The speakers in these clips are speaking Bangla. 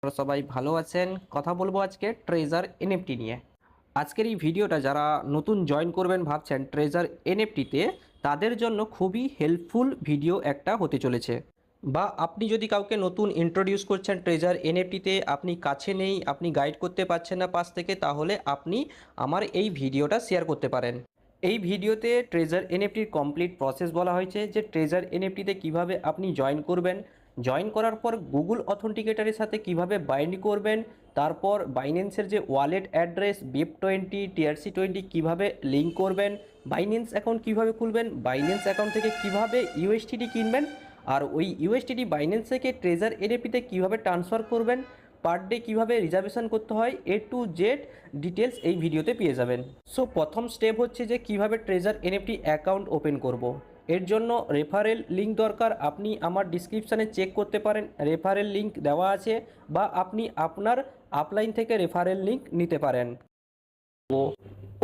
আপনারা সবাই ভালো আছেন। কথা বলবো আজকে ট্রেজার এনএফটি নিয়ে। আজকের এই ভিডিওটা যারা নতুন জয়েন করবেন ভাবছেন ট্রেজার এনএফটিতে, তাদের জন্য খুবই হেল্পফুল ভিডিও একটা হতে চলেছে। বা আপনি যদি কাউকে নতুন ইন্ট্রোডিউস করছেন ট্রেজার এনএফটিতে, আপনি কাছে নেই, আপনি গাইড করতে পারছেন না পাশ থেকে, তাহলে আপনি আমার এই ভিডিওটা শেয়ার করতে পারেন। এই ভিডিওতে ট্রেজার এনএফটির কমপ্লিট প্রসেস বলা হয়েছে, যে ট্রেজার এনএফটিতে কিভাবে আপনি জয়েন করবেন, জয়েন করার পর গুগল অথেন্টিকেটরের সাথে কিভাবে বাইন্ড করবেন, তারপর বাইন্যান্সের যে ওয়ালেট অ্যাড্রেস BIP20 TRC20 কিভাবে লিঙ্ক করবেন, বাইন্যান্স অ্যাকাউন্ট কিভাবে খুলবেন, বাইন্যান্স অ্যাকাউন্ট থেকে কিভাবে ইউএসটিটি কিনবেন, আর ওই ইউএসটিটি বাইন্যান্স থেকে ট্রেজার এনএফটিতে কিভাবে ট্রান্সফার করবেন, পার ডে কীভাবে রিজার্ভেশন করতে হয়, A to Z ডিটেলস এই ভিডিওতে পেয়ে যাবেন। সো প্রথম স্টেপ হচ্ছে যে কিভাবে ট্রেজার এনএফটি অ্যাকাউন্ট ওপেন করব। এর জন্য রেফারেল লিঙ্ক দরকার। আপনি আমার ডিসক্রিপশানে চেক করতে পারেন, রেফারেল লিঙ্ক দেওয়া আছে, বা আপনি আপনার আপলাইন থেকে রেফারেল লিঙ্ক নিতে পারেন।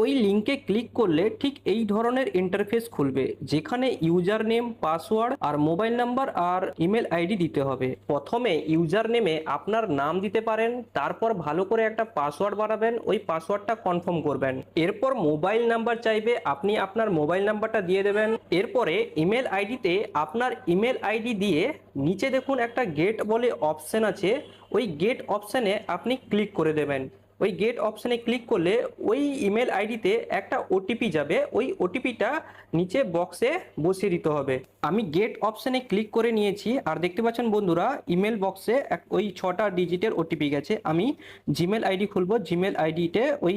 ওই লিঙ্কে ক্লিক করলে ঠিক এই ধরনের ইন্টারফেস খুলবে, যেখানে ইউজার নেম, পাসওয়ার্ড আর মোবাইল নাম্বার আর ইমেল আইডি দিতে হবে। প্রথমে ইউজার নেমে আপনার নাম দিতে পারেন, তারপর ভালো করে একটা পাসওয়ার্ড বানাবেন, ওই পাসওয়ার্ডটা কনফার্ম করবেন। এরপর মোবাইল নাম্বার চাইবে, আপনি আপনার মোবাইল নাম্বারটা দিয়ে দেবেন। এরপরে ইমেল আইডিতে আপনার ইমেল আইডি দিয়ে নিচে দেখুন একটা গেট বলে অপশান আছে, ওই গেট অপশানে আপনি ক্লিক করে দেবেন। ওই গেট অপশানে ক্লিক করলে ওই ইমেল আইডিতে একটা ওটিপি যাবে, ওই ওটিপিটা নিচে বক্সে বসিয়ে দিতে হবে। আমি গেট অপশানে ক্লিক করে নিয়েছি, আর দেখতে পাচ্ছেন বন্ধুরা ইমেল বক্সে ওই 6টা ডিজিটের ওটিপি গেছে। আমি জিমেল আইডি খুলবো, জিমেল আইডিতে ওই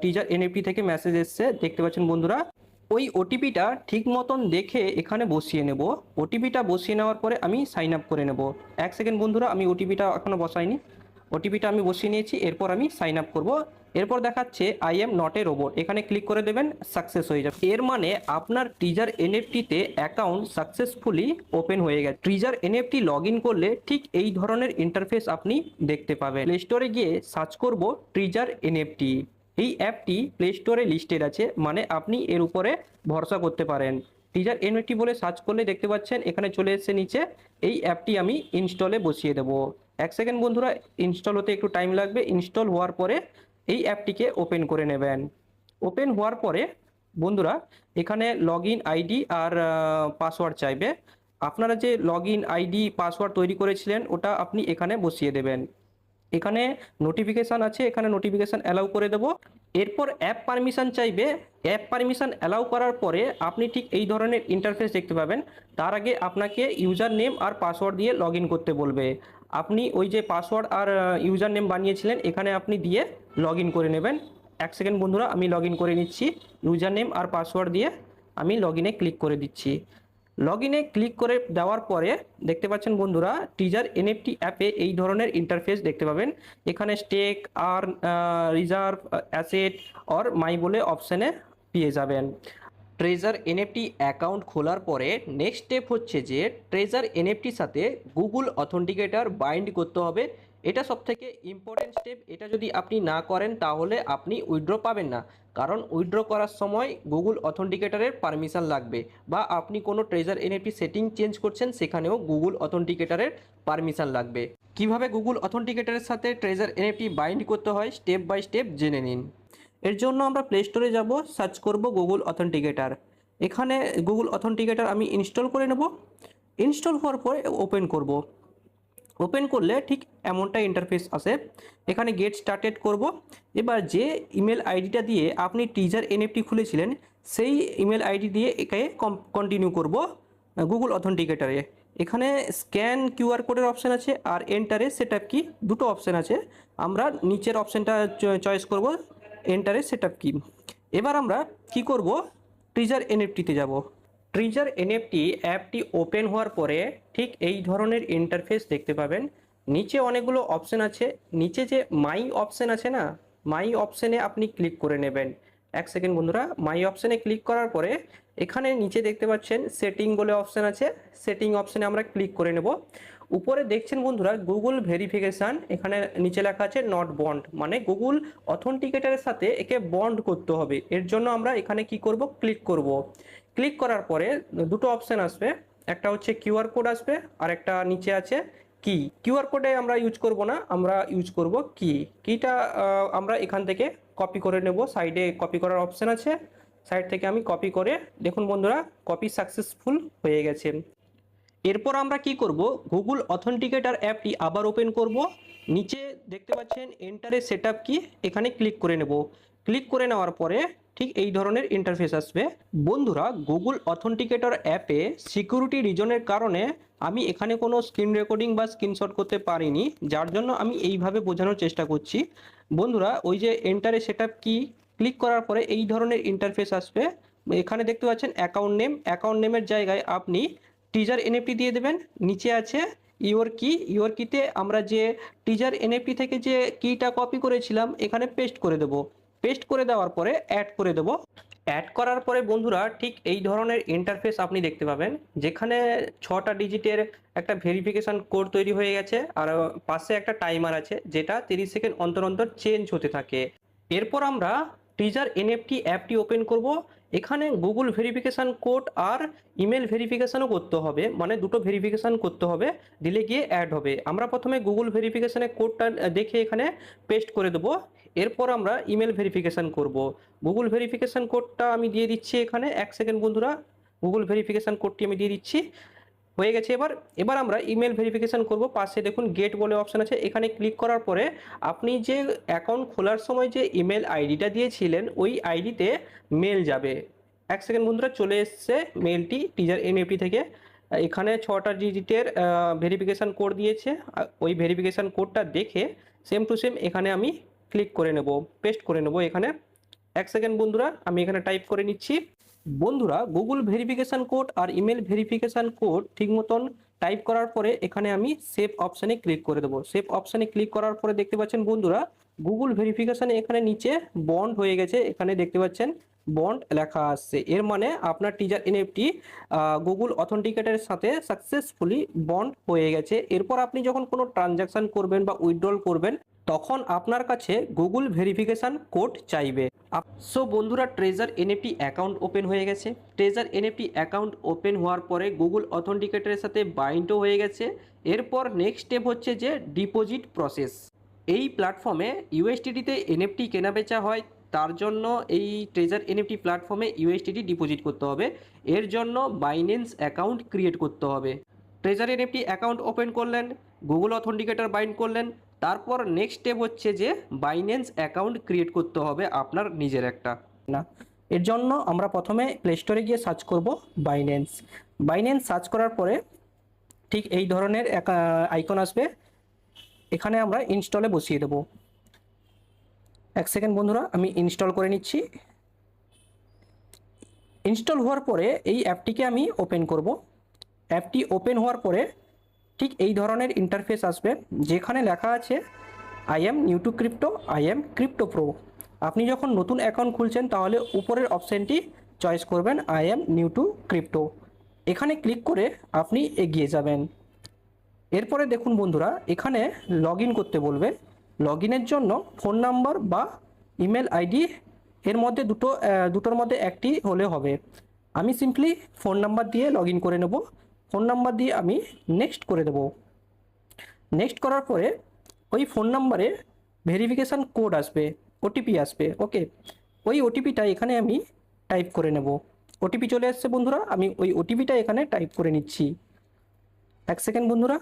টিজার এনএফটি থেকে মেসেজ এসছে, দেখতে পাচ্ছেন বন্ধুরা। ওই ওটিপিটা ঠিক মতন দেখে এখানে বসিয়ে নেব। ওটিপিটা বসিয়ে নেওয়ার পরে আমি সাইন আপ করে নেব। 1 সেকেন্ড বন্ধুরা, আমি ওটিপিটা এখনও বসাইনি। ওটিপিটা আমি বসিয়ে নিয়েছি, এরপর আমি সাইন আপ করবো। এরপর দেখাচ্ছে I am not a robot, এখানে ক্লিক করে দেবেন, সাকসেস হয়ে যাবে। এর মানে আপনার ট্রিজার এনএফটিতে অ্যাকাউন্ট সাকসেসফুলি ওপেন হয়ে গেছে। ট্রিজার এনএফটি লগ ইন করলে ঠিক এই ধরনের ইন্টারফেস আপনি দেখতে পাবেন। প্লে স্টোরে গিয়ে সার্চ করব ট্রিজার এনএফটি। এই অ্যাপটি প্লে স্টোরে লিস্টেড আছে, মানে আপনি এর উপরে ভরসা করতে পারেন। ট্রিজার এনএফটি বলে সার্চ করলে দেখতে পাচ্ছেন এখানে চলে এসেছে নিচে। এই অ্যাপটি আমি ইনস্টলে বসিয়ে দেবো। 1 সেকেন্ড বন্ধুরা, ইনস্টল হতে একটু টাইম লাগবে। ইনস্টল হওয়ার পরে এই অ্যাপটিকে ওপেন করে নেবেন। ওপেন হওয়ার পরে বন্ধুরা এখানে লগ ইন আইডি আর পাসওয়ার্ড চাইবে। আপনারা যে লগ ইন আইডি পাসওয়ার্ড তৈরি করেছিলেন ওটা আপনি এখানে বসিয়ে দেবেন। এখানে নোটিফিকেশান আছে, এখানে নোটিফিকেশান অ্যালাউ করে দেবো। এরপর অ্যাপ পারমিশন চাইবে। অ্যাপ পারমিশন অ্যালাউ করার পরে আপনি ঠিক এই ধরনের ইন্টারফেস দেখতে পাবেন। তার আগে আপনাকে ইউজার নেম আর পাসওয়ার্ড দিয়ে লগ ইন করতে বলবে। আপনি ওই যে পাসওয়ার্ড আর ইউজার নেম বানিয়েছিলেন এখানে আপনি দিয়ে লগ ইন করে নেবেন। 1 সেকেন্ড বন্ধুরা, আমি লগ ইন করে নিচ্ছি। ইউজার নেম আর পাসওয়ার্ড দিয়ে আমি লগ ইনে ক্লিক করে দিচ্ছি। লগ ইনে ক্লিক করে দেওয়ার পরে দেখতে পাচ্ছেন বন্ধুরা টিজার এনএফটি অ্যাপে এই ধরনের ইন্টারফেস দেখতে পাবেন। এখানে স্টেক আর রিজার্ভ, অ্যাসেট আর মাই বলে অপশানে পেয়ে যাবেন। ট্রেজার এনএফটি অ্যাকাউন্ট খোলার পরে নেক্সট স্টেপ হচ্ছে যে ট্রেজার এনএফটির সাথে গুগল অথেন্টিকেটর বাইন্ড করতে হবে। এটা সবথেকে ইম্পর্টেন্ট স্টেপ। এটা যদি আপনি না করেন তাহলে আপনি উইথড্র পাবেন না, কারণ উইথড্র করার সময় গুগল অথেন্টিকেটরের পারমিশন লাগবে, বা আপনি কোনো ট্রেজার এনএফটি সেটিং চেঞ্জ করছেন সেখানেও গুগল অথেন্টিকেটরের পারমিশন লাগবে। কিভাবে গুগল অথেন্টিকেটরের সাথে ট্রেজার এনএফটি বাইন্ড করতে হয় স্টেপ বাই স্টেপ জেনে নিন। এর জন্য আমরা প্লে স্টোরে যাব, সার্চ করব গুগল অথেন্টিকেটর। এখানে গুগল অথেন্টিকেটর আমি ইনস্টল করে নেব। ইনস্টল হওয়ার পরে ওপেন করব। ওপেন করলে ঠিক এমনটা ইন্টারফেস আসে। এখানে গেট স্টার্টেড করব। এবার যে ইমেল আইডিটা দিয়ে আপনি টিজার এনএফটি খুলেছিলেন সেই ইমেল আইডি দিয়ে একে কন্টিনিউ করব গুগল অথেন্টিকেটরে। এখানে স্ক্যান কিউআর কোডের অপশান আছে আর এন্টারে সেটআপ কি, দুটো অপশান আছে। আমরা নিচের অপশানটা চয়েস করব, এন্টারে সেটআপ কি। এবার আমরা কি করব, ট্রিজার এনএফটিতে যাব। ট্রিজার এনএফটি অ্যাপটি ওপেন হওয়ার পরে ঠিক এই ধরনের ইন্টারফেস দেখতে পাবেন। নিচে অনেকগুলো অপশান আছে। নিচে যে মাই অপশান আছে না, মাই অপশানে আপনি ক্লিক করে নেবেন। 1 সেকেন্ড বন্ধুরা, মাই অপশানে ক্লিক করার পরে এখানে নিচে দেখতে পাচ্ছেন সেটিং বলে অপশান আছে। সেটিং অপশানে আমরা ক্লিক করে নেব। উপরে দেখছেন বন্ধুরা গুগল ভেরিফিকেশান, এখানে নিচে লেখা আছে নট বন্ড, মানে গুগল অথেন্টিকেটরের সাথে একে বন্ড করতে হবে। এর জন্য আমরা এখানে কি করব, ক্লিক করব। ক্লিক করার পরে দুটো অপশান আসবে, একটা হচ্ছে কিউআর কোড আসবে আর একটা নিচে আছে কি। কিউআর কোডে আমরা ইউজ করব না, আমরা ইউজ করব কিটা আমরা এখান থেকে কপি করে নেব। সাইডে কপি করার অপশন আছে, সাইড থেকে আমি কপি করে, দেখুন বন্ধুরা কপি সাকসেসফুল হয়ে গেছে। এরপর আমরা কি করব, গুগল অথেন্টিকেটর অ্যাপটি আবার ওপেন করব। নিচে দেখতে পাচ্ছেন এন্টারে সেটআপ কি, এখানে ক্লিক করে নেব। ক্লিক করে নেওয়ার পরে ঠিক এই ধরনের ইন্টারফেস আসবে। বন্ধুরা গুগল অথেন্টিকেটর অ্যাপে সিকিউরিটি রিজনের কারণে আমি এখানে কোনো স্ক্রিন রেকর্ডিং বা স্ক্রিনশট করতে পারিনি, যার জন্য আমি এইভাবে বোঝানোর চেষ্টা করছি। বন্ধুরা ওই যে এন্টারে সেটআপ কি ক্লিক করার পরে এই ধরনের ইন্টারফেস আসবে। এখানে দেখতে পাচ্ছেন অ্যাকাউন্ট নেমের জায়গায় আপনি টিজার এনএফটি দিয়ে দেবেন। নিচে আছে ইওর কিতে আমরা যে টিজার এনএফটি থেকে যে কিটা কপি করেছিলাম এখানে পেস্ট করে দেব। পেস্ট করে দেওয়ার পরে অ্যাড করে দেব। অ্যাড করার পরে বন্ধুরা ঠিক এই ধরনের ইন্টারফেস আপনি দেখতে পাবেন, যেখানে 6টা ডিজিটের একটা ভেরিফিকেশন কোড তৈরি হয়ে গেছে, আর পাশে একটা টাইমার আছে যেটা 30 সেকেন্ড অন্তর অন্তর চেঞ্জ হতে থাকে। এরপর আমরা টিজার এনএফটি অ্যাপটি ওপেন করব। এখানে গুগল ভেরিফিকেশান কোড আর ইমেল ভেরিফিকেশানও করতে হবে, মানে দুটো ভেরিফিকেশান করতে হবে, দিলে গিয়ে অ্যাড হবে। আমরা প্রথমে গুগল ভেরিফিকেশানের কোডটা দেখে এখানে পেস্ট করে দেবো। এরপর আমরা ইমেল ভেরিফিকেশান করব। গুগল ভেরিফিকেশান কোডটা আমি দিয়ে দিচ্ছি এখানে, 1 সেকেন্ড বন্ধুরা, গুগল ভেরিফিকেশান কোডটি আমি দিয়ে দিচ্ছি। হয়ে গেছে। এবার আমরা ইমেল ভেরিফিকেশান করব। পাশে দেখুন গেট বলে অপশান আছে, এখানে ক্লিক করার পরে আপনি যে অ্যাকাউন্ট খোলার সময় যে ইমেল আইডিটা দিয়েছিলেন ওই আইডিতে মেল যাবে। 1 সেকেন্ড বন্ধুরা, চলে এসছে মেলটি টিজার এনএফটি থেকে। এখানে 6টা ডিজিটের ভেরিফিকেশান কোড দিয়েছে। ওই ভেরিফিকেশান কোডটা দেখে সেম টু সেম এখানে আমি ক্লিক করে নেব, পেস্ট করে নেব এখানে। 1 সেকেন্ড বন্ধুরা, আমি এখানে টাইপ করে নিচ্ছি। বন্ধুরা গুগল ভেরিফিকেশান কোড আর ইমেল ভেরিফিকেশান কোড ঠিক মতন টাইপ করার পরে এখানে আমি সেভ অপশানে ক্লিক করে দেবো। সেভ অপশানে ক্লিক করার পরে দেখতে পাচ্ছেন বন্ধুরা গুগল ভেরিফিকেশানে এখানে নিচে বন্ড হয়ে গেছে, এখানে দেখতে পাচ্ছেন বন্ড লেখা আসছে। এর মানে আপনার টিজার এনএফটি গুগল অথেন্টিকেটের সাথে সাকসেসফুলি বন্ড হয়ে গেছে। এরপর আপনি যখন কোনো ট্রানজাকশান করবেন বা উইথড্রল করবেন তখন আপনার কাছে গুগল ভেরিফিকেশান কোড চাইবে। সো বন্ধুরা ট্রেজার এনএফটি অ্যাকাউন্ট ওপেন হয়ে গেছে। ট্রেজার এনএফটি অ্যাকাউন্ট ওপেন হওয়ার পরে গুগল অথেন্টিকেটরের সাথে বাইন্ডও হয়ে গেছে। এরপর নেক্সট স্টেপ হচ্ছে যে ডিপোজিট প্রসেস। এই প্ল্যাটফর্মে ইউএসডিটিতে এনএফটি কেনাবেচা হয়, তার জন্য এই ট্রেজার এনএফটি প্ল্যাটফর্মে ইউএসডিটি ডিপোজিট করতে হবে। এর জন্য বাইন্যান্স অ্যাকাউন্ট ক্রিয়েট করতে হবে। ট্রেজার এনএফটি অ্যাকাউন্ট ওপেন করলেন, গুগল অথেন্টিকেটর বাইন্ড করলেন, তারপর নেক্সট স্টেপ হচ্ছে যে বাইন্যান্স অ্যাকাউন্ট ক্রিয়েট করতে হবে আপনার নিজের একটা। না, এর জন্য আমরা প্রথমে প্লে স্টোরে গিয়ে সার্চ করব বাইন্যান্স সার্চ করার পরে ঠিক এই ধরনের আইকন আসবে, এখানে আমরা ইনস্টলে বসিয়ে দেব। 1 সেকেন্ড বন্ধুরা, আমি ইনস্টল করে নিচ্ছি। ইনস্টল হওয়ার পরে এই অ্যাপটিকে আমি ওপেন করব। অ্যাপটি ওপেন হওয়ার পরে ঠিক এই ধরনের ইন্টারফেস আসবে, যেখানে লেখা আছে I am new two crypto, I am crypto pro. আপনি যখন নতুন অ্যাকাউন্ট খুলছেন তাহলে উপরের অপশানটি চয়েস করবেন I am new two crypto. এখানে ক্লিক করে আপনি এগিয়ে যাবেন। এরপরে দেখুন বন্ধুরা এখানে লগ ইন করতে বলবে। লগ ইনের জন্য ফোন নাম্বার বা ইমেল আইডি এর মধ্যে দুটোর মধ্যে একটি হলে হবে। আমি সিম্পলি ফোন নাম্বার দিয়ে লগ ইন করে নেব। ফোন নাম্বার দিয়ে আমি নেক্সট করে দেব। নেক্সট করার পরে ওই ফোন নাম্বারে ভেরিফিকেশান কোড আসবে, ওটিপি আসবে। ওকে, ওই ওটিপিটা এখানে আমি টাইপ করে নেব। ওটিপি চলে আসছে বন্ধুরা, আমি ওই ওটিপিটা এখানে টাইপ করে নিচ্ছি। 1 সেকেন্ড বন্ধুরা,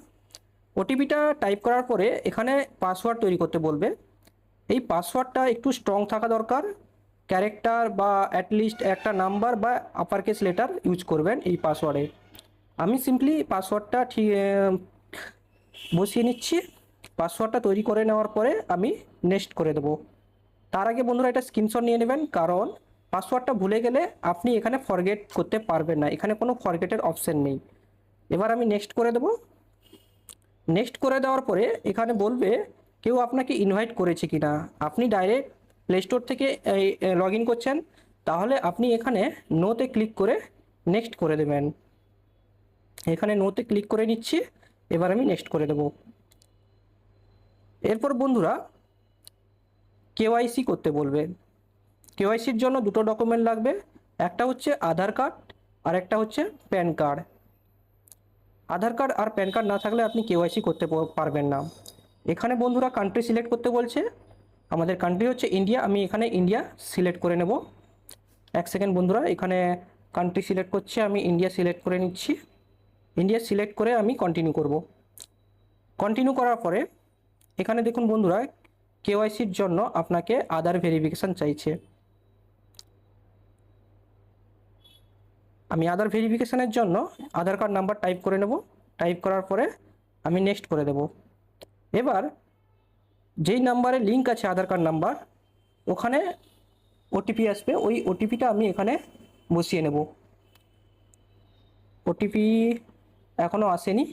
ওটিপিটা টাইপ করার পরে এখানে পাসওয়ার্ড তৈরি করতে বলবে। এই পাসওয়ার্ডটা একটু স্ট্রং থাকা দরকার, ক্যারেক্টার বা অ্যাটলিস্ট একটা নাম্বার বা আপার কেস লেটার ইউজ করবেন এই পাসওয়ার্ডে। আমি সিম্পলি পাসওয়ার্ডটা ঠিক বসিয়ে নিচ্ছি। পাসওয়ার্ডটা তৈরি করে নেওয়ার পরে আমি নেক্সট করে দেবো। তার আগে বন্ধুরা এটা স্ক্রিনশট নিয়ে নেবেন, কারণ পাসওয়ার্ডটা ভুলে গেলে আপনি এখানে ফরগেট করতে পারবেন না, এখানে কোনো ফরগেটের অপশান নেই। এবার আমি নেক্সট করে দেবো। নেক্সট করে দেওয়ার পরে এখানে বলবে কেউ আপনাকে ইনভাইট করেছে কি না। আপনি ডাইরেক্ট প্লে স্টোর থেকে লগ ইন করছেন, তাহলে আপনি এখানে নোতে ক্লিক করে নেক্সট করে দেবেন। এখানে নোতে ক্লিক করে নিচ্ছি, এবার আমি নেক্সট করে দেব। এরপর বন্ধুরা কেওয়াইসি করতে বলবে। কেওয়াইসির জন্য দুটো ডকুমেন্ট লাগবে, একটা হচ্ছে আধার কার্ড আর একটা হচ্ছে প্যান কার্ড। আধার কার্ড আর প্যান কার্ড না থাকলে আপনি কেওয়াইসি করতে পারবেন না। এখানে বন্ধুরা কান্ট্রি সিলেক্ট করতে বলছে, আমাদের কান্ট্রি হচ্ছে ইন্ডিয়া, আমি এখানে ইন্ডিয়া সিলেক্ট করে নেব। এক সেকেন্ড বন্ধুরা, এখানে কান্ট্রি সিলেক্ট করছে, আমি ইন্ডিয়া সিলেক্ট করে নিচ্ছি। ইন্ডিয়া সিলেক্ট করে আমি কন্টিনিউ করব। কন্টিনিউ করার পরে এখানে দেখুন বন্ধুরা, কেওয়াইসির জন্য আপনাকে আধার ভেরিফিকেশান চাইছে। আমি আধার ভেরিফিকেশানের জন্য আধার কার্ড নাম্বার টাইপ করে নেব। টাইপ করার পরে আমি নেক্সট করে দেব। এবার যেই নাম্বারে লিঙ্ক আছে আধার কার্ড নাম্বার, ওখানে ওটিপি আসবে, ওই ওটিপিটা আমি এখানে বসিয়ে নেব। ওটিপি এখনও আসেনি,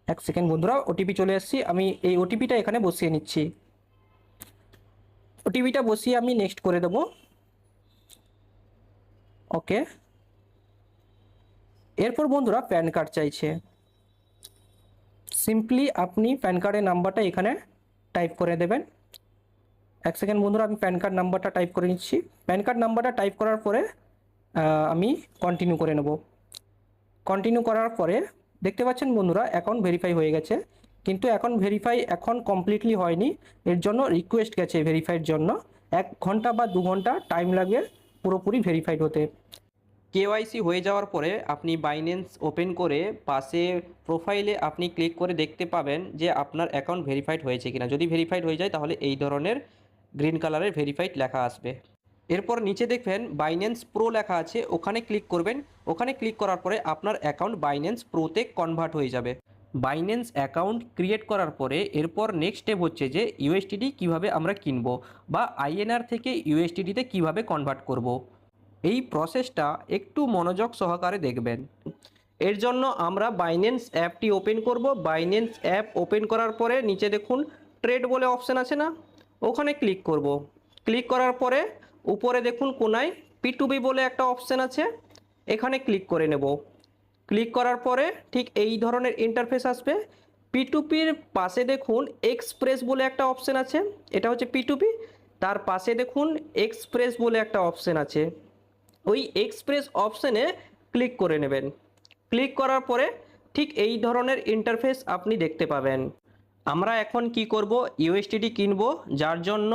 এক সেকেন্ড বন্ধুরা, ওটিপি চলে এসেছি, আমি এই ওটিপিটা এখানে বসিয়ে নিচ্ছি। ওটিপিটা বসিয়ে আমি নেক্সট করে দেব। ওকে, এরপর বন্ধুরা প্যান কার্ড চাইছে। সিম্পলি আপনি প্যান কার্ডের নাম্বারটা এখানে টাইপ করে দেবেন। এক সেকেন্ড বন্ধুরা, আমি প্যান কার্ড নাম্বারটা টাইপ করে নিচ্ছি। প্যান কার্ড নাম্বারটা টাইপ করার পরে আমি কন্টিনিউ করে নেব। কন্টিনিউ করার পরে দেখতে পাচ্ছেন বন্ধুরা, অ্যাকাউন্ট ভেরিফাই হয়ে গেছে, কিন্তু এখন ভেরিফাই এখন কমপ্লিটলি হয়নি, এর জন্য রিকোয়েস্ট গেছে ভেরিফাইয়ের জন্য। 1 ঘন্টা বা 2 ঘন্টা টাইম লাগবে পুরোপুরি ভেরিফাইড হতে। কেওয়াইসি হয়ে যাওয়ার পরে আপনি বাইন্যান্স ওপেন করে পাশে প্রোফাইলে আপনি ক্লিক করে দেখতে পাবেন যে আপনার অ্যাকাউন্ট ভেরিফাইড হয়েছে কিনা। যদি ভেরিফাইড হয়ে যায় তাহলে এই ধরনের গ্রিন কালারের ভেরিফাইড লেখা আসবে। এরপর নিচে দেখবেন বাইন্যান্স প্রো লেখা আছে, ওখানে ক্লিক করবেন। ওখানে ক্লিক করার পরে আপনার অ্যাকাউন্ট বাইন্যান্স প্রোতে কনভার্ট হয়ে যাবে। বাইন্যান্স অ্যাকাউন্ট ক্রিয়েট করার পরে এরপর নেক্সট স্টেপ হচ্ছে যে ইউএসডিটি কিভাবে আমরা কিনবো বা আইএনআর থেকে ইউএসডিটিতে কিভাবে কনভার্ট করব। এই প্রসেসটা একটু মনোযোগ সহকারে দেখবেন। এর জন্য আমরা বাইন্যান্স অ্যাপটি ওপেন করব। বাইন্যান্স অ্যাপ ওপেন করার পরে নিচে দেখুন ট্রেড বলে অপশান আছে না, ওখানে ক্লিক করব। ক্লিক করার পরে উপরে দেখুন কোনায় P2B বলে একটা অপশান আছে, এখানে ক্লিক করে নেব। ক্লিক করার পরে ঠিক এই ধরনের ইন্টারফেস আসবে। P2Pর পাশে দেখুন এক্সপ্রেস বলে একটা অপশান আছে, এটা হচ্ছে P2P। তার পাশে দেখুন এক্সপ্রেস বলে একটা অপশান আছে, ওই এক্সপ্রেস অপশানে ক্লিক করে নেবেন। ক্লিক করার পরে ঠিক এই ধরনের ইন্টারফেস আপনি দেখতে পাবেন। আমরা এখন কি করব, ইউএসডিটি কিনবো, যার জন্য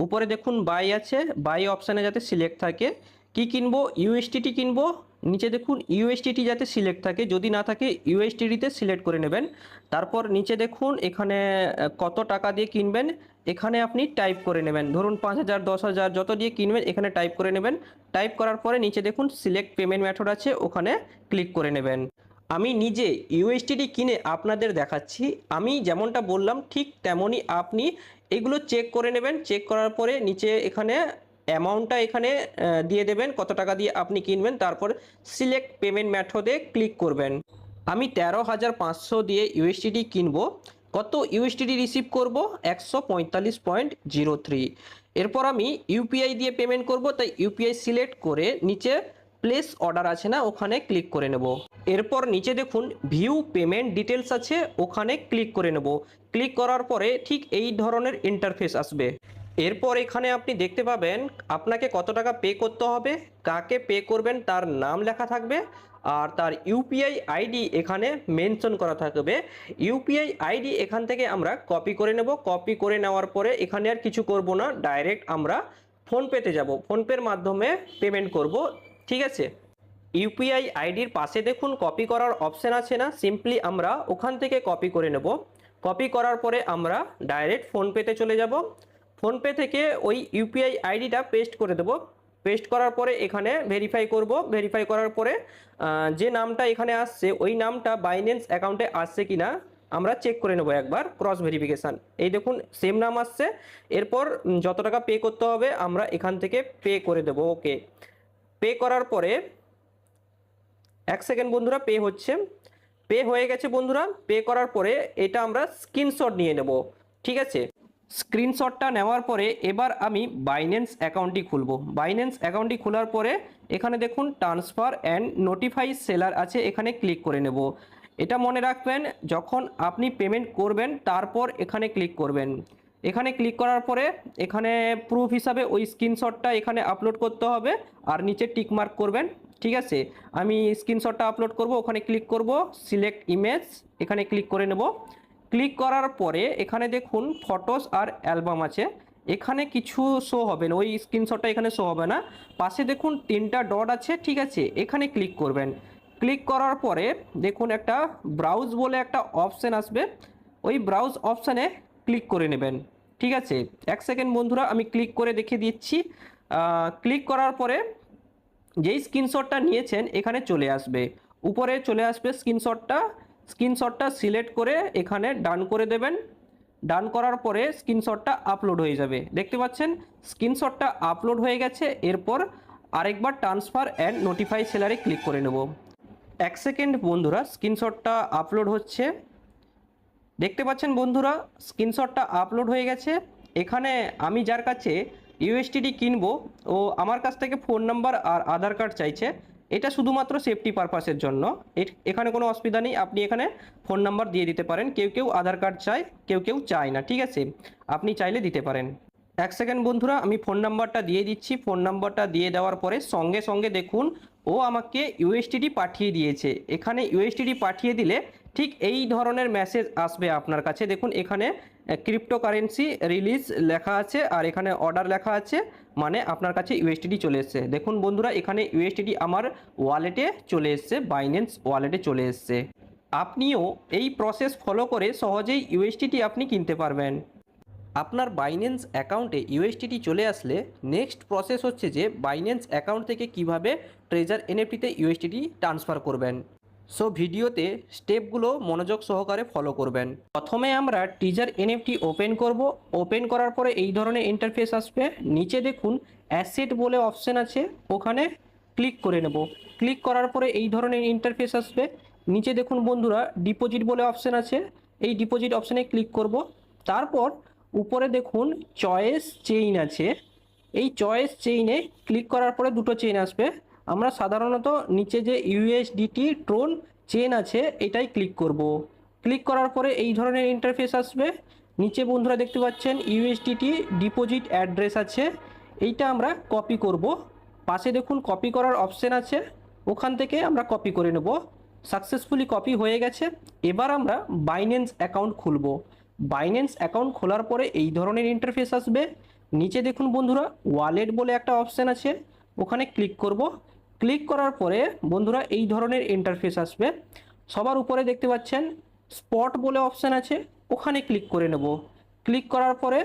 উপরে দেখুন বাই আছে, বাই অপশানে যাতে সিলেক্ট থাকে। কি কিনবো, ইউএসডিটি কিনবো। নিচে দেখুন ইউএসডিটি যাতে সিলেক্ট থাকে, যদি না থাকে ইউএসডিটিতে সিলেক্ট করে নেবেন। তারপর নিচে দেখুন এখানে কত টাকা দিয়ে কিনবেন, এখানে আপনি টাইপ করে নেবেন। ধরুন 5,000, 10,000 যত দিয়ে কিনবেন এখানে টাইপ করে নেবেন। টাইপ করার পরে নিচে দেখুন সিলেক্ট পেমেন্ট মেথড আছে, ওখানে ক্লিক করে নেবেন। আমি নিজে ইউএসডিটি কিনে আপনাদের দেখাচ্ছি, আমি যেমনটা বললাম ঠিক তেমনই আপনি এগুলো চেক করে নেবেন। চেক করার পরে নিচে এখানে অ্যামাউন্টটা এখানে দিয়ে দেবেন, কত টাকা দিয়ে আপনি কিনবেন। তারপর সিলেক্ট পেমেন্ট মেথডে ক্লিক করবেন। আমি 13,500 দিয়ে ইউএসডিটি কিনবো, কত ইউএসডিটি রিসিভ করব, 145.03। এরপর আমি ইউপিআই দিয়ে পেমেন্ট করব, তাই ইউপিআই সিলেক্ট করে নিচে প্লেস অর্ডার আছে না, ওখানে ক্লিক করে নেব। এরপর নিচে দেখুন ভিউ পেমেন্ট ডিটেলস আছে, ওখানে ক্লিক করে নেব। ক্লিক করার পরে ঠিক এই ধরনের ইন্টারফেস আসবে। এরপর এখানে আপনি দেখতে পাবেন আপনাকে কত টাকা পে করতে হবে, কাকে পে করবেন তার নাম লেখা থাকবে, আর তার ইউপিআই আইডি এখানে মেনশন করা থাকবে। ইউপিআই আইডি এখান থেকে আমরা কপি করে নেব। কপি করে নেওয়ার পরে এখানে আর কিছু করব না, ডাইরেক্ট আমরা ফোনপেতে যাব, ফোনপের মাধ্যমে পেমেন্ট করব। ঠিক আছে, ইউপিআই আইডির পাশে দেখুন কপি করার অপশান আছে না, সিম্পলি আমরা ওখান থেকে কপি করে নেব। কপি করার পরে আমরা ডাইরেক্ট ফোনপেতে চলে যাব। ফোনপে থেকে ওই ইউপিআই আইডিটা পেস্ট করে দেব। পেস্ট করার পরে এখানে ভেরিফাই করব। ভেরিফাই করার পরে যে নামটা এখানে আসছে ওই নামটা বাইন্যান্স অ্যাকাউন্টে আসছে কিনা আমরা চেক করে নেব একবার, ক্রস ভেরিফিকেশান। এই দেখুন সেম নাম আসছে। এরপর যত টাকা পে করতে হবে আমরা এখান থেকে পে করে দেব। ওকে, পে করার পরে এক সেকেন্ড বন্ধুরা, পে হচ্ছে। পে হয়ে গেছে বন্ধুরা। পে করার পরে এটা আমরা স্ক্রিনশট নিয়ে নেব। ঠিক আছে, স্ক্রিনশটটা নেওয়ার পরে এবার আমি বাইন্যান্স অ্যাকাউন্টটি খুলব। বাইন্যান্স অ্যাকাউন্টটি খোলার পরে এখানে দেখুন ট্রান্সফার অ্যান্ড নোটিফাই সেলার আছে, এখানে ক্লিক করে নেব। এটা মনে রাখবেন, যখন আপনি পেমেন্ট করবেন তারপর এখানে ক্লিক করবেন। এখানে ক্লিক করার পরে এখানে প্রুফ হিসাবে ওই স্ক্রিনশটটা এখানে আপলোড করতে হবে আর নিচে টিক মার্ক করবেন। ঠিক আছে, আমি স্ক্রিনশটটা আপলোড করব, ওখানে ক্লিক করব, সিলেক্ট ইমেজ, এখানে ক্লিক করে নেব। ক্লিক করার পরে এখানে দেখুন ফটোস আর অ্যালবাম আছে, এখানে কিছু শো হবে না, ওই স্ক্রিনশটটা এখানে শো হবে না। পাশে দেখুন 3টা ডট আছে, ঠিক আছে, এখানে ক্লিক করবেন। ক্লিক করার পরে দেখুন একটা ব্রাউজ বলে একটা অপশান আসবে, ওই ব্রাউজ অপশানে ক্লিক করে নেবেন। ঠিক আছে, 1 সেকেন্ড বন্ধুরা, আমি ক্লিক করে দেখিয়ে দিচ্ছি। ক্লিক করার পরে যেই স্ক্রিনশটটা নিয়েছেন এখানে চলে আসবে, উপরে চলে আসবে স্ক্রিনশটটা সিলেক্ট করে এখানে ডান করে দেবেন। ডান করার পরে স্ক্রিনশটটা আপলোড হয়ে যাবে, দেখতে পাচ্ছেন স্ক্রিনশটটা আপলোড হয়ে গেছে। এরপর আরেকবার ট্রান্সফার অ্যান্ড নোটিফাই সেলারে ক্লিক করে নেব। 1 সেকেন্ড বন্ধুরা, স্ক্রিনশটটা আপলোড হচ্ছে, দেখতে পাচ্ছেন বন্ধুরা স্ক্রিনশটটা আপলোড হয়ে গেছে। এখানে আমি যার কাছে ইউএসডিটি কিনবো ও আমার কাছ থেকে ফোন নাম্বার আর আধার কার্ড চাইছে, এটা শুধুমাত্র সেফটি পারপাসের জন্য, এখানে কোনো অসুবিধা নেই, আপনি এখানে ফোন নাম্বার দিয়ে দিতে পারেন, কেউ কেউ আধার কার্ড চায়, কেউ কেউ চায় না, ঠিক আছে, আপনি চাইলে দিতে পারেন। 1 সেকেন্ড বন্ধুরা, আমি ফোন নাম্বারটা দিয়ে দিচ্ছি। ফোন নাম্বারটা দিয়ে দেওয়ার পরে সঙ্গে সঙ্গে দেখুন ও আমাকে ইউএসডিটি পাঠিয়ে দিয়েছে। এখানে ইউএসডিটি পাঠিয়ে দিলে ঠিক এই ধরনের মেসেজ আসবে আপনার কাছে, দেখুন এখানে ক্রিপ্টোকারেন্সি রিলিজ লেখা আছে আর এখানে অর্ডার লেখা আছে, মানে আপনার কাছে ইউএসডিটি চলে এসছে। দেখুন বন্ধুরা, এখানে ইউএসডিটি আমার ওয়ালেটে চলে এসছে, বাইন্যান্স ওয়ালেটে চলে এসছে। আপনিও এই প্রসেস ফলো করে সহজেই ইউএসডিটি আপনি কিনতে পারবেন। আপনার বাইন্যান্স অ্যাকাউন্টে ইউএসডিটি চলে আসলে নেক্সট প্রসেস হচ্ছে যে বাইন্যান্স অ্যাকাউন্ট থেকে কিভাবে ট্রেজার এনএফটিতে ইউএসডিটি ট্রান্সফার করবেন। সো ভিডিওতে স্টেপগুলো মনোযোগ সহকারে ফলো করবেন। প্রথমে আমরা ট্রেজার এনএফটি ওপেন করব। ওপেন করার পরে এই ধরনের ইন্টারফেস আসবে, নিচে দেখুন অ্যাসেট বলে অপশন আছে, ওখানে ক্লিক করে নেব। ক্লিক করার পরে এই ধরনের ইন্টারফেস আসবে, নিচে দেখুন বন্ধুরা ডিপোজিট বলে অপশন আছে, এই ডিপোজিট অপশানে ক্লিক করব। তারপর উপরে দেখুন চয়েস চেইন আছে, এই চয়েস চেইনে ক্লিক করার পরে দুটো চেইন আসবে, আমরা সাধারণত নিচে যে ইউএসডিটি ট্রোন চেইন আছে এটাই ক্লিক করব। ক্লিক করার পরে এই ধরনের ইন্টারফেস আসবে, নিচে বন্ধুরা দেখতে পাচ্ছেন ইউএসডিটি ডিপোজিট অ্যাড্রেস আছে, এইটা আমরা কপি করব। পাশে দেখুন কপি করার অপশান আছে, ওখান থেকে আমরা কপি করে নেব। সাকসেসফুলি কপি হয়ে গেছে। এবার আমরা বাইন্যান্স অ্যাকাউন্ট খুলব। বাইন্যান্স অ্যাকাউন্ট খোলার পরে এই ধরনের ইন্টারফেস আসবে, নিচে দেখুন বন্ধুরা ওয়ালেট বলে একটা অপশান আছে, ওখানে ক্লিক করব। ক্লিক করার পরে বন্ধুরা এই ধরনের ইন্টারফেস আসবে, সবার উপরে দেখতে পাচ্ছেন স্পট বলে অপশান আছে, ওখানে ক্লিক করে নেব। ক্লিক করার পরে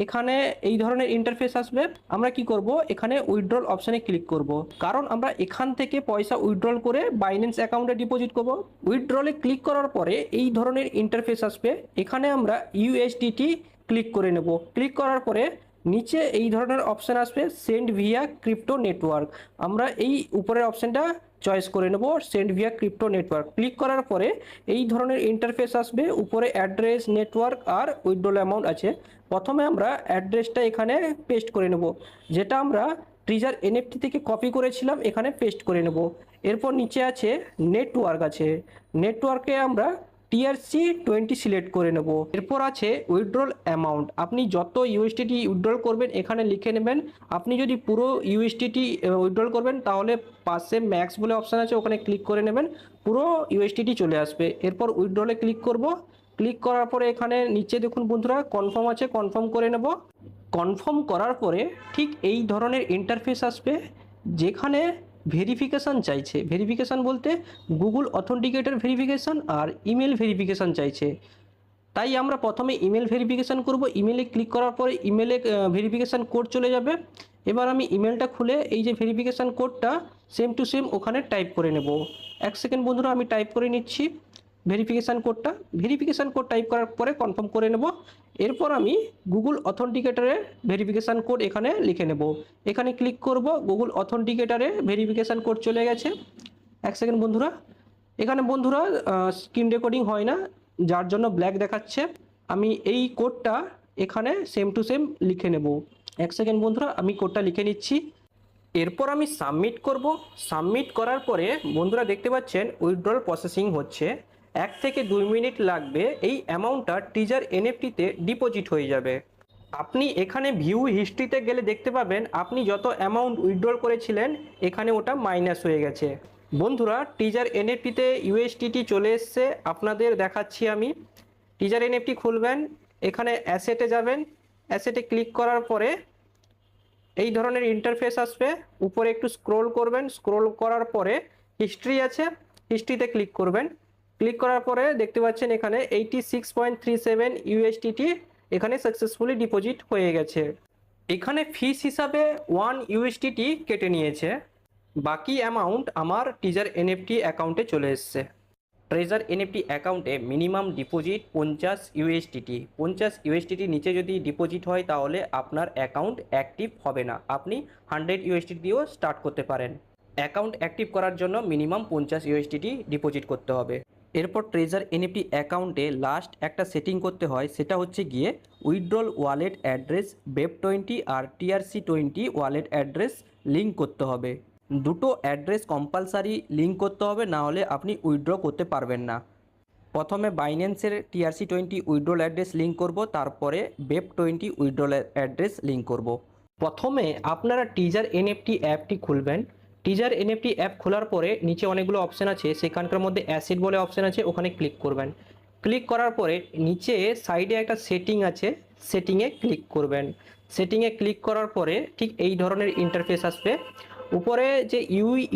এখানে এই ধরনের ইন্টারফেস আসবে, আমরা কি করব এখানে উইথড্রল অপশানে ক্লিক করব, কারণ আমরা এখান থেকে পয়সা উইথড্রল করে বাইন্যান্স অ্যাকাউন্টে ডিপোজিট করব। উইথড্রলে ক্লিক করার পরে এই ধরনের ইন্টারফেস আসবে, এখানে আমরা ইউএসডিটি ক্লিক করে নেব। ক্লিক করার পরে নিচে এই ধরনের অপশান আসবে সেন্ড ভিয়া ক্রিপ্টো নেটওয়ার্ক, আমরা এই উপরের অপশানটা চয়েস করে নেব, send via crypto network. Click করার পরে এই ধরনের ইন্টারফেস আসবে, উপরে অ্যাড্রেস, নেটওয়ার্ক আর উইথড্রল অ্যামাউন্ট আছে। প্রথমে আমরা অ্যাড্রেসটা এখানে পেস্ট করে নেব, যেটা আমরা ট্রেজার এনএফটি থেকে কপি করেছিলাম, এখানে পেস্ট করে নেব। এরপর নিচে আছে নেটওয়ার্ক আছে, নেটওয়ার্কে আমরা TRC20 সিলেক্ট করে নেব। এরপর আছে উইথড্রল অ্যামাউন্ট, আপনি যত ইউএসডিটি উইথড্রল করবেন এখানে লিখে নেবেন। আপনি যদি পুরো ইউএসডিটি উইথড্রল করবেন তাহলে পাশে ম্যাক্স বলে অপশান আছে, ওখানে ক্লিক করে নেবেন, পুরো ইউএসডিটি চলে আসবে। এরপর উইথড্রলে ক্লিক করব। ক্লিক করার পরে এখানে নিচে দেখুন বন্ধুরা কনফার্ম আছে, কনফার্ম করে নেব। কনফার্ম করার পরে ঠিক এই ধরনের ইন্টারফেস আসবে, যেখানে ভেরিফিকেশান চাইছে, ভেরিফিকেশান বলতে গুগল অথেন্টিকেটর ভেরিফিকেশান আর ইমেল ভেরিফিকেশান চাইছে। তাই আমরা প্রথমে ইমেল ভেরিফিকেশান করব। ইমেলে ক্লিক করার পরে ইমেলে ভেরিফিকেশান কোড চলে যাবে। এবার আমি ইমেলটা খুলে এই যে ভেরিফিকেশান কোডটা সেম টু সেম ওখানে টাইপ করে নেব। 1 সেকেন্ড বন্ধুরা, আমি টাইপ করে নিচ্ছি ভেরিফিকেশান কোডটা। ভেরিফিকেশান কোড টাইপ করার পরে কনফার্ম করে নেব। এরপর আমি গুগল অথেন্টিকেটরের ভেরিফিকেশান কোড এখানে লিখে নেব, এখানে ক্লিক করব। গুগল অথেন্টিকেটরে ভেরিফিকেশান কোড চলে গেছে। 1 সেকেন্ড বন্ধুরা, এখানে বন্ধুরা স্ক্রিন রেকর্ডিং হয় না, যার জন্য ব্ল্যাক দেখাচ্ছে। আমি এই কোডটা এখানে সেম টু সেম লিখে নেব। 1 সেকেন্ড বন্ধুরা, আমি কোডটা লিখে নিচ্ছি। এরপর আমি সাবমিট করব। সাবমিট করার পরে বন্ধুরা দেখতে পাচ্ছেন উইথড্রল প্রসেসিং হচ্ছে, 1 থেকে 2 মিনিট লাগবে, এই অ্যামাউন্টটা ট্রেজার এনএফটিতে ডিপোজিট হয়ে যাবে। আপনি এখানে ভিউ হিস্ট্রিতে গেলে দেখতে পাবেন আপনি যত অ্যামাউন্ট উইথড্রল করেছিলেন এখানে ওটা মাইনাস হয়ে গেছে। বন্ধুরা টিজার এনএফটিতে ইউএসডিটি চলে এসছে, আপনাদের দেখাচ্ছি আমি। টিজার এনএফটি খুলবেন, এখানে অ্যাসেটে যাবেন, অ্যাসেটে ক্লিক করার পরে এই ধরনের ইন্টারফেস আসবে। উপরে একটু স্ক্রোল করবেন, স্ক্রোল করার পরে হিস্ট্রি আছে, হিস্ট্রিতে ক্লিক করবেন। ক্লিক করার পরে দেখতে পাচ্ছেন এখানে 86.37 ইউএসডিটি এখানে সাকসেসফুলি ডিপোজিট হয়ে গেছে। এখানে ফিস হিসাবে 1 ইউএসডিটি কেটে নিয়েছে, বাকি অ্যামাউন্ট আমার টিজার এনএফটি অ্যাকাউন্টে চলে এসছে। ট্রেজার এনএফটি অ্যাকাউন্টে মিনিমাম ডিপোজিট 50 ইউএসডিটি। 50 ইউএসডিটি নিচে যদি ডিপোজিট হয় তাহলে আপনার অ্যাকাউন্ট অ্যাক্টিভ হবে না। আপনি 100 ইউএসডিটি দিয়েও স্টার্ট করতে পারেন। অ্যাকাউন্ট অ্যাক্টিভ করার জন্য মিনিমাম 50 ইউএসডিটি ডিপোজিট করতে হবে। এরপর ট্রেজার এনএফটি অ্যাকাউন্টে লাস্ট একটা সেটিং করতে হয়, সেটা হচ্ছে গিয়ে উইথড্রল ওয়ালেট অ্যাড্রেস BEP20 আর TRC20 ওয়ালেট অ্যাড্রেস লিঙ্ক করতে হবে। দুটো অ্যাড্রেস কম্পালসারি লিঙ্ক করতে হবে, না হলে আপনি উইথড্র করতে পারবেন না। প্রথমে বাইন্যান্সের TRC20 উইথড্রল অ্যাড্রেস লিঙ্ক করব, তারপরে BEP20 উইথড্রল অ্যাড্রেস লিঙ্ক করব। প্রথমে আপনারা টিজার এনএফটি অ্যাপটি খুলবেন। টিজার এনএফটি অ্যাপ খোলার পরে নিচে অনেকগুলো অপশান আছে, সেখানকার মধ্যে অ্যাসেট বলে অপশান আছে, ওখানে ক্লিক করবেন। ক্লিক করার পরে নিচে সাইডে একটা সেটিং আছে, সেটিংয়ে ক্লিক করবেন। সেটিংয়ে ক্লিক করার পরে ঠিক এই ধরনের ইন্টারফেস আসবে। উপরে যে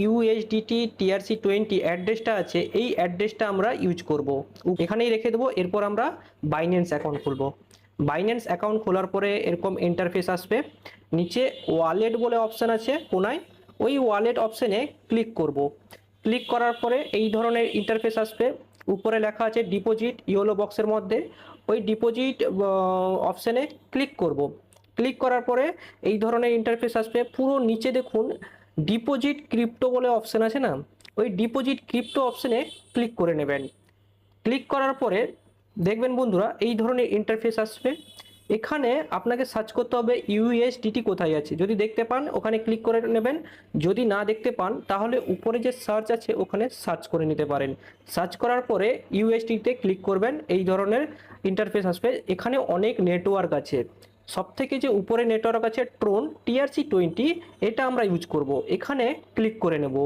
ইউএসডিটি TRC20 অ্যাড্রেসটা আছে, এই অ্যাড্রেসটা আমরা ইউজ করব, এখানেই রেখে দেবো। এরপর আমরা বাইন্যান্স অ্যাকাউন্ট খুলব। বাইন্যান্স অ্যাকাউন্ট খোলার পরে এরকম ইন্টারফেস আসবে। নিচে ওয়ালেট বলে অপশান আছে কোনায়, ওই ওয়ালেট অপশানে ক্লিক করব। ক্লিক করার পরে এই ধরনের ইন্টারফেস আসবে। উপরে লেখা আছে ডিপোজিট, ইয়েলো বক্সের মধ্যে ওই ডিপোজিট অপশানে ক্লিক করব। ক্লিক করার পরে এই ধরনের ইন্টারফেস আসবে। পুরো নিচে দেখুন ডিপোজিট ক্রিপ্টো বলে অপশান আছে না, ওই ডিপোজিট ক্রিপ্টো অপশানে ক্লিক করে নেবেন। ক্লিক করার পরে দেখবেন বন্ধুরা এই ধরনের ইন্টারফেস আসবে। এখানে আপনাকে সার্চ করতে হবে ইউএসডিটি কোথায় আছে, যদি দেখতে পান ওখানে ক্লিক করে নেবেন। যদি না দেখতে পান তাহলে উপরে যে সার্চ আছে ওখানে সার্চ করে নিতে পারেন। সার্চ করার পরে ইউএসডিতে ক্লিক করবেন, এই ধরনের ইন্টারফেস আসবে। এখানে অনেক নেটওয়ার্ক আছে, সবথেকে যে উপরে নেটওয়ার্ক আছে ট্রোন TRC20, এটা আমরা ইউজ করব। এখানে ক্লিক করে নেব।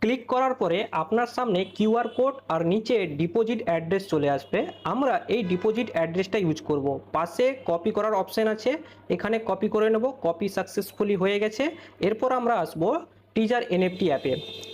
ক্লিক করার পরে আপনার সামনে কিউআর কোড আর নিচে ডিপোজিট অ্যাড্রেস চলে আসবে। আমরা এই ডিপোজিট অ্যাড্রেসটা ইউজ করব। পাশে কপি করার অপশান আছে, এখানে কপি করে নেব। কপি সাকসেসফুলি হয়ে গেছে। এরপর আমরা আসবো টিজার এনএফটি অ্যাপে।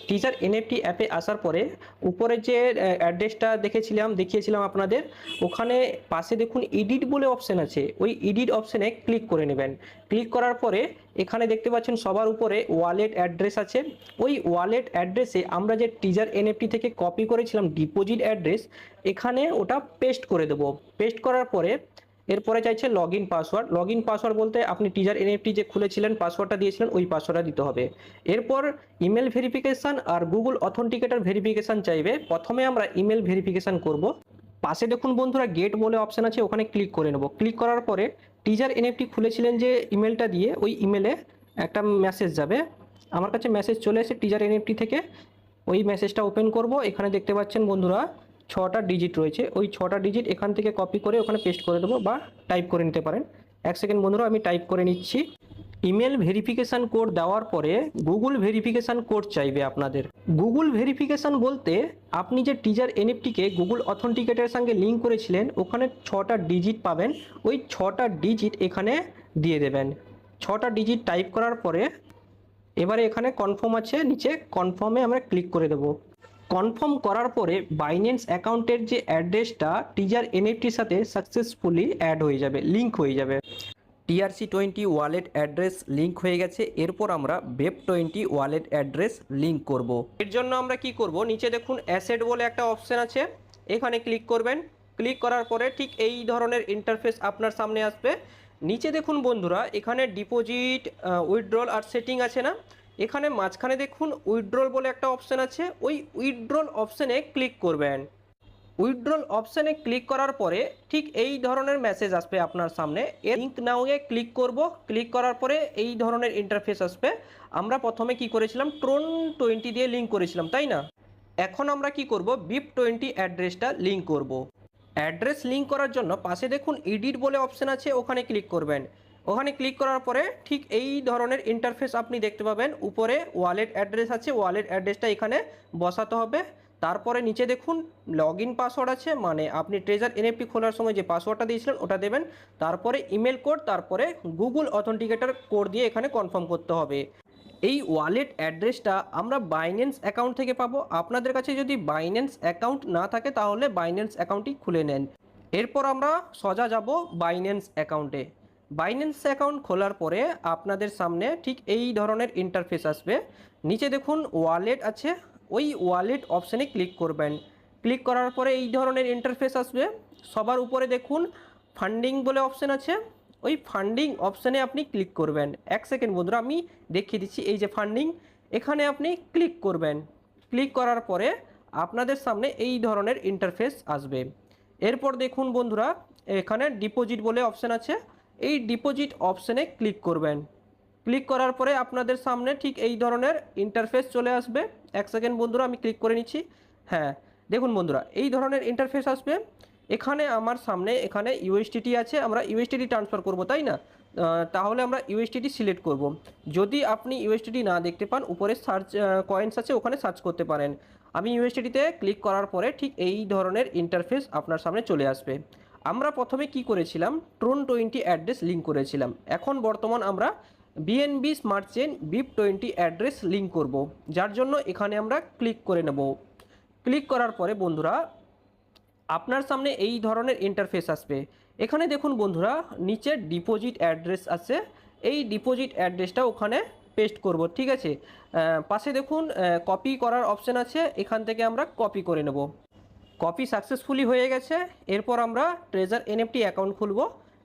টিজার এনএফটি অ্যাপে আসার পরে উপরে যে অ্যাড্রেসটা দেখিয়েছিলাম আপনাদের, ওখানে পাশে দেখুন এডিট বলে অপশান আছে, ওই এডিট অপশানে ক্লিক করে নেবেন। ক্লিক করার পরে এখানে দেখতে পাচ্ছেন সবার উপরে ওয়ালেট অ্যাড্রেস আছে। ওই ওয়ালেট অ্যাড্রেসে আমরা যে টিজার এনএফটি থেকে কপি করেছিলাম ডিপোজিট অ্যাড্রেস, এখানে ওটা পেস্ট করে দেবো। পেস্ট করার পরে এরপরে চাইছে log in password. Log in password বলতে আপনি টিজার এনএফটি যে খুলেছিলেন, পাসওয়ার্ডটা দিয়েছিলেন, ওই পাসওয়ার্ডটা দিতে হবে। এরপর ইমেল ভেরিফিকেশান আর গুগল অথেন্টিকেটর ভেরিফিকেশান চাইবে। প্রথমে আমরা ইমেল ভেরিফিকেশান করব। পাশে দেখুন বন্ধুরা গেট বলে অপশান আছে, ওখানে ক্লিক করে নেব। ক্লিক করার পরে টিজার এনএফটি খুলেছিলেন যে ইমেলটা দিয়ে, ওই ইমেলে একটা মেসেজ যাবে। আমার কাছে মেসেজ চলে এসে টিজার এনএফটি থেকে, ওই মেসেজটা ওপেন করব। এখানে দেখতে পাচ্ছেন বন্ধুরা 6টা ডিজিট রয়েছে, ওই 6টা ডিজিট এখান থেকে কপি করে ওখানে পেস্ট করে দেবো, বা টাইপ করে নিতে পারেন। এক সেকেন্ড বন্ধুরা, আমি টাইপ করে নিচ্ছি। ইমেল ভেরিফিকেশান কোড দেওয়ার পরে গুগল ভেরিফিকেশান কোড চাইবে আপনাদের। গুগল ভেরিফিকেশান বলতে আপনি যে টিজার এনএফটিকে গুগল অথেন্টিকেটের সঙ্গে লিঙ্ক করেছিলেন, ওখানে 6টা ডিজিট পাবেন, ওই 6টা ডিজিট এখানে দিয়ে দেবেন। 6টা ডিজিট টাইপ করার পরে এবারে এখানে কনফার্ম আছে, নিচে কনফার্মে আমরা ক্লিক করে দেবো। কনফার্ম করার পরে বাইন্যান্স অ্যাকাউন্টের যে অ্যাড্রেসটা টিজার এনএফটির সাথে সাকসেসফুলি অ্যাড হয়ে যাবে, লিঙ্ক হয়ে যাবে। TRC20 ওয়ালেট অ্যাড্রেস লিঙ্ক হয়ে গেছে। এরপর আমরা BEP20 ওয়ালেট অ্যাড্রেস লিঙ্ক করব। এর জন্য আমরা কি করব, নিচে দেখুন অ্যাসেট বলে একটা অপশান আছে, এখানে ক্লিক করবেন। ক্লিক করার পরে ঠিক এই ধরনের ইন্টারফেস আপনার সামনে আসবে। নিচে দেখুন বন্ধুরা এখানে ডিপোজিট, উইথড্রল আর সেটিং আছে না, এখানে মাঝখানে দেখুন উইথড্রল বলে একটা অপশান আছে, ওই উইথড্রল অপশানে ক্লিক করবেন। উইথড্রল অপশানে ক্লিক করার পরে ঠিক এই ধরনের মেসেজ আসবে আপনার সামনে। লিঙ্ক নাও-এ ক্লিক করব। ক্লিক করার পরে এই ধরনের ইন্টারফেস আসবে। আমরা প্রথমে কি করেছিলাম, TRON20 দিয়ে লিঙ্ক করেছিলাম, তাই না? এখন আমরা কি করব, BEP20 অ্যাড্রেসটা লিঙ্ক করব। অ্যাড্রেস লিঙ্ক করার জন্য পাশে দেখুন এডিট বলে অপশান আছে, ওখানে ক্লিক করবেন। ওখানে ক্লিক করার পরে ঠিক এই ধরনের ইন্টারফেস আপনি দেখতে পাবেন। উপরে ওয়ালেট অ্যাড্রেস আছে, ওয়ালেট অ্যাড্রেসটা এখানে বসাতে হবে। তারপরে নিচে দেখুন লগইন পাসওয়ার্ড আছে, মানে আপনি ট্রেজার এনএফটি খোলার সময় যে পাসওয়ার্ডটা দিয়েছিলেন ওটা দেবেন। তারপরে ইমেল কোড, তারপরে গুগল অথেন্টিকেটর কোড দিয়ে এখানে কনফার্ম করতে হবে। এই ওয়ালেট অ্যাড্রেসটা আমরা বাইন্যান্স অ্যাকাউন্ট থেকে পাবো। আপনাদের কাছে যদি বাইন্যান্স অ্যাকাউন্ট না থাকে তাহলে বাইন্যান্স অ্যাকাউন্টটি খুলে নেন। এরপর আমরা সোজা যাব বাইন্যান্স অ্যাকাউন্টে। বাইন্যান্স অ্যাকাউন্ট খোলার পরে আপনাদের সামনে ঠিক এই ধরনের ইন্টারফেস আসবে। নিচে দেখুন ওয়ালেট আছে, ওই ওয়ালেট অপশানে ক্লিক করবেন। ক্লিক করার পরে এই ধরনের ইন্টারফেস আসবে। সবার উপরে দেখুন ফান্ডিং বলে অপশান আছে, ওই ফান্ডিং অপশানে আপনি ক্লিক করবেন। এক সেকেন্ড বন্ধুরা, আমি দেখিয়ে দিচ্ছি। এই যে ফান্ডিং, এখানে আপনি ক্লিক করবেন। ক্লিক করার পরে আপনাদের সামনে এই ধরনের ইন্টারফেস আসবে। এরপর দেখুন বন্ধুরা, এখানে ডিপোজিট বলে অপশান আছে, এই ডিপোজিট অপশানে ক্লিক করবেন। ক্লিক করার পরে আপনাদের সামনে ঠিক এই ধরনের ইন্টারফেস চলে আসবে। এক সেকেন্ড বন্ধুরা, আমি ক্লিক করে নিচ্ছি। হ্যাঁ, দেখুন বন্ধুরা এই ধরনের ইন্টারফেস আসবে। এখানে আমার সামনে এখানে ইউএসডিটি আছে, আমরা ইউএসডিটি ট্রান্সফার করব, তাই না? তাহলে আমরা ইউএসডিটি সিলেক্ট করব। যদি আপনি ইউএসডিটি না দেখতে পান, উপরে সার্চ কয়েন্স আছে, ওখানে সার্চ করতে পারেন। আমি ইউএসডিটিতে ক্লিক করার পরে ঠিক এই ধরনের ইন্টারফেস আপনার সামনে চলে আসবে। আমরা প্রথমে কি করেছিলাম, Tron20 অ্যাড্রেস লিঙ্ক করেছিলাম। এখন বর্তমান আমরা BNB smart chain BIP20 address link করব, যার জন্য এখানে আমরা ক্লিক করে নেব। ক্লিক করার পরে বন্ধুরা আপনার সামনে এই ধরনের ইন্টারফেস আসবে। এখানে দেখুন বন্ধুরা নিচে ডিপোজিট অ্যাড্রেস আছে, এই ডিপোজিট অ্যাড্রেসটা ওখানে পেস্ট করব, ঠিক আছে? পাশে দেখুন কপি করার অপশান আছে, এখান থেকে আমরা কপি করে নেব। কপি সাকসেসফুলি হয়ে গেছে। এরপর আমরা ট্রেজার এনএফটি অ্যাকাউন্ট খুলব।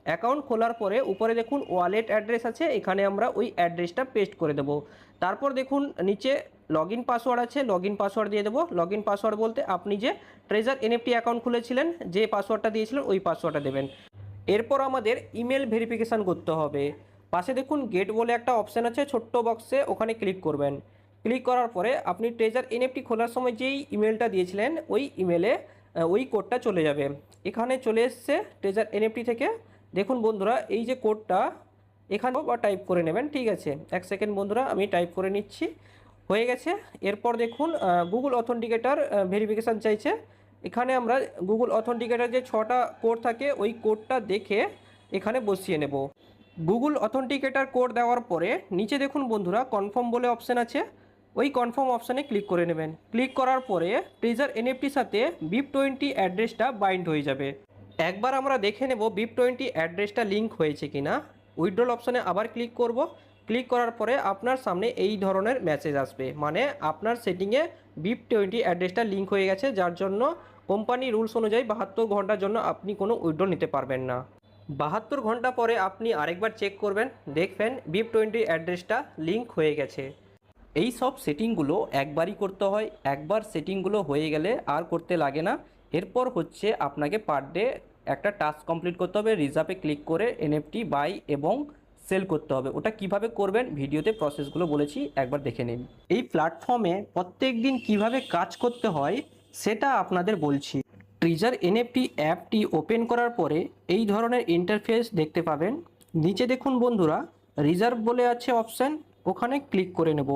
অ্যাকাউন্ট খোলার পরে উপরে দেখুন ওয়ালেট অ্যাড্রেস আছে, এখানে আমরা ওই অ্যাড্রেসটা পেস্ট করে দেব। তারপর দেখুন নিচে লগইন পাসওয়ার্ড আছে, লগইন পাসওয়ার্ড দিয়ে দেবো। লগইন পাসওয়ার্ড বলতে আপনি যে ট্রেজার এনএফটি অ্যাকাউন্ট খুলেছিলেন, যে পাসওয়ার্ডটা দিয়েছিলেন ওই পাসওয়ার্ডটা দেবেন। এরপর আমাদের ইমেল ভেরিফিকেশান করতে হবে। পাশে দেখুন গেট বলে একটা অপশান আছে ছোট্ট বক্সে, ওখানে ক্লিক করবেন। ক্লিক করার পরে আপনি ট্রেজার এনএফটি খোলার সময় যেই ইমেলটা দিয়েছিলেন ওই ইমেলে ওই কোডটা চলে যাবে। এখানে চলে এসছে ট্রেজার এনএফটি থেকে। দেখুন বন্ধুরা এই যে কোডটা এখানে টাইপ করে নেবেন, ঠিক আছে? এক সেকেন্ড বন্ধুরা, আমি টাইপ করে নিচ্ছি। হয়ে গেছে। এরপর দেখুন গুগল অথেন্টিকেটর ভেরিফিকেশান চাইছে। এখানে আমরা গুগল অথেন্টিকেটর যে 6টা কোড থাকে ওই কোডটা দেখে এখানে বসিয়ে নেব। গুগল অথেন্টিকেটর কোড দেওয়ার পরে নিচে দেখুন বন্ধুরা কনফার্ম বলে অপশান আছে, ওই কনফার্ম অপশানে ক্লিক করে নেবেন। ক্লিক করার পরে ট্রেজার এনএফটির সাথে BIP20 অ্যাড্রেসটা বাইন্ড হয়ে যাবে। একবার আমরা দেখে নেব BIP20 অ্যাড্রেসটা লিঙ্ক হয়েছে কিনা। উইথড্রল অপশানে আবার ক্লিক করব। ক্লিক করার পরে আপনার সামনে এই ধরনের মেসেজ আসবে, মানে আপনার সেটিংয়ে BIP20 অ্যাড্রেসটা লিঙ্ক হয়ে গেছে, যার জন্য কোম্পানি রুলস অনুযায়ী 72 ঘন্টার জন্য আপনি কোনো উইথড্রল নিতে পারবেন না। 72 ঘন্টা পরে আপনি আরেকবার চেক করবেন, দেখবেন BIP20 অ্যাড্রেসটা লিঙ্ক হয়ে গেছে। এই সব সেটিংগুলো একবারই করতে হয়, একবার সেটিংগুলো হয়ে গেলে আর করতে লাগে না। এরপর হচ্ছে আপনাকে পার ডে একটা টাস্ক কমপ্লিট করতে হবে, রিজার্ভে ক্লিক করে এনএফটি বাই এবং সেল করতে হবে। ওটা কিভাবে করবেন ভিডিওতে প্রসেসগুলো বলেছি, একবার দেখে নিন। এই প্ল্যাটফর্মে প্রত্যেক দিন কীভাবে কাজ করতে হয় সেটা আপনাদের বলছি। ট্রেজার এনএফটি অ্যাপটি ওপেন করার পরে এই ধরনের ইন্টারফেস দেখতে পাবেন। নিচে দেখুন বন্ধুরা রিজার্ভ বলে আছে অপশান, ওখানে ক্লিক করে নেব।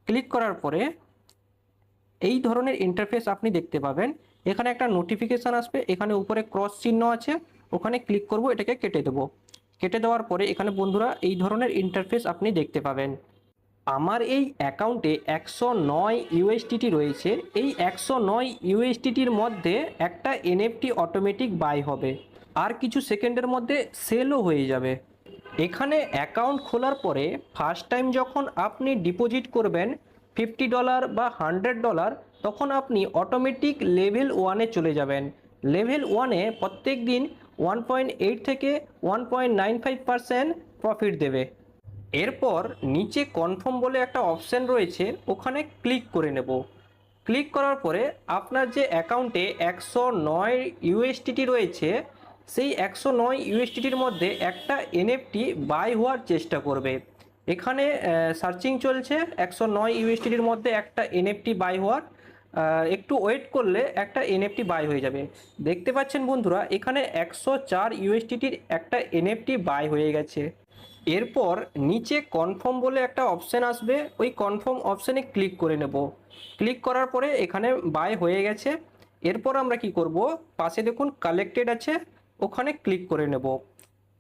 ক্লিক করার পরে এই ধরনের ইন্টারফেস আপনি দেখতে পাবেন। এখানে একটা নোটিফিকেশান আসবে, এখানে উপরে ক্রস চিহ্ন আছে, ওখানে ক্লিক করব, এটাকে কেটে দেব। কেটে দেওয়ার পরে এখানে বন্ধুরা এই ধরনের ইন্টারফেস আপনি দেখতে পাবেন। আমার এই অ্যাকাউন্টে 109 ইউএসডিটি রয়েছে। এই 109 ইউএসডিটির মধ্যে একটা এনএফটি অটোমেটিক বাই হবে, আর কিছু সেকেন্ডের মধ্যে সেলও হয়ে যাবে। এখানে অ্যাকাউন্ট খোলার পরে ফার্স্ট টাইম যখন আপনি ডিপোজিট করবেন $50 বা $100, তখন আপনি অটোমেটিক লেভেল 1-এ চলে যাবেন। লেভেল 1-এ প্রত্যেক দিন 1.8 থেকে 1.95% প্রফিট দেবে। এরপর নিচে কনফার্ম বলে একটা অপশান রয়েছে, ওখানে ক্লিক করে নেব। ক্লিক করার পরে আপনার যে অ্যাকাউন্টে 109 ইউএসডিটি রয়েছে, সেই 109 ইউএসডিটির মধ্যে একটা এনএফটি বাই হওয়ার চেষ্টা করবে। এখানে সার্চিং চলছে 109 ইউএসডিটির মধ্যে একটা এনএফটি বাই হওয়ার। একটু ওয়েট করলে একটা এনএফটি বাই হয়ে যাবে। দেখতে পাচ্ছেন বন্ধুরা, এখানে 104 ইউএসডিটির একটা এনএফটি বাই হয়ে গেছে। এরপর নিচে কনফার্ম বলে একটা অপশান আসবে, ওই কনফার্ম অপশানে ক্লিক করে নেব। ক্লিক করার পরে এখানে বাই হয়ে গেছে। এরপর আমরা কি করব, পাশে দেখুন কালেক্টেড আছে, ওখানে ক্লিক করে নেব।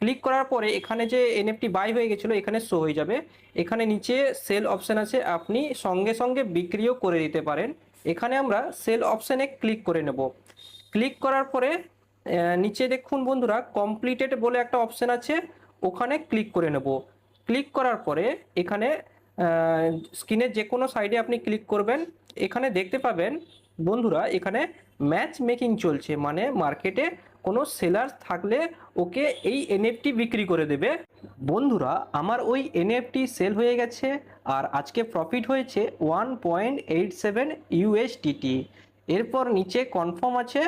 ক্লিক করার পরে এখানে যে এনএফটি বাই হয়ে গেছিলো এখানে শো হয়ে যাবে। এখানে নিচে সেল অপশান আছে, আপনি সঙ্গে সঙ্গে বিক্রিও করে দিতে পারেন। এখানে আমরা সেল অপশানে ক্লিক করে নেব। ক্লিক করার পরে নিচে দেখুন বন্ধুরা কমপ্লিটেড বলে একটা অপশান আছে, ওখানে ক্লিক করে নেব। ক্লিক করার পরে এখানে স্ক্রিনের যে কোনো সাইডে আপনি ক্লিক করবেন। এখানে দেখতে পাবেন বন্ধুরা, এখানে ম্যাচ মেকিং চলছে, মানে মার্কেটে কোনো সেলার থাকলে ওকে এই এনএফটি বিক্রি করে দেবে। বন্ধুরা আমার ওই এনএফটি সেল হয়ে গেছে, আর আজকে প্রফিট হয়েছে 1.87 ইউএসডিটি। এরপর নিচে কনফার্ম আছে,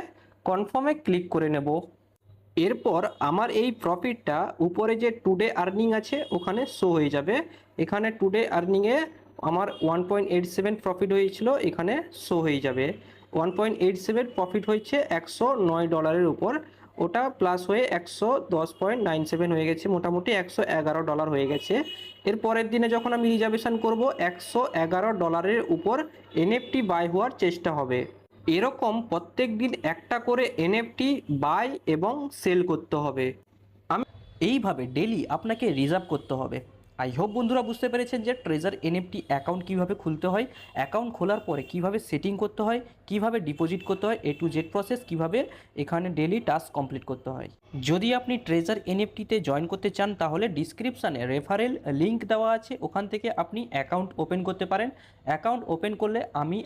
কনফার্মে ক্লিক করে নেব। এরপর আমার এই প্রফিটটা উপরে যে টুডে আর্নিং আছে ওখানে শো হয়ে যাবে। এখানে টুডে আর্নিংয়ে আমার 1.87 প্রফিট হয়েছিল, এখানে শো হয়ে যাবে। 1.87 প্রফিট হয়েছে $109 উপর, ওটা প্লাস হয়ে 110.97 হয়ে গেছে, মোটামুটি $111 হয়ে গেছে। এর পরের দিনে যখন আমি রিজার্ভেশন করব $111 উপর এনএফটি বাই হওয়ার চেষ্টা হবে। এরকম প্রত্যেক দিন একটা করে এনএফটি বাই এবং সেল করতে হবে। আমি এইভাবে ডেলি আপনাকে রিজার্ভ করতে হবে। আই হোপ বন্ধুরা বুঝতে পেরেছেন যে ট্রেজার এনএফটি অ্যাকাউন্ট কীভাবে খুলতে হয়, অ্যাকাউন্ট খোলার পরে কিভাবে সেটিং করতে হয়, কিভাবে ডিপোজিট করতে হয়, এ টু জেড প্রসেস, কিভাবে এখানে ডেলি টাস্ক কমপ্লিট করতে হয়। যদি আপনি ট্রেজার এনএফটিতে জয়েন করতে চান তাহলে ডিসক্রিপশানে রেফারেল লিঙ্ক দেওয়া আছে, ওখান থেকে আপনি অ্যাকাউন্ট ওপেন করতে পারেন। অ্যাকাউন্ট ওপেন করলে আমি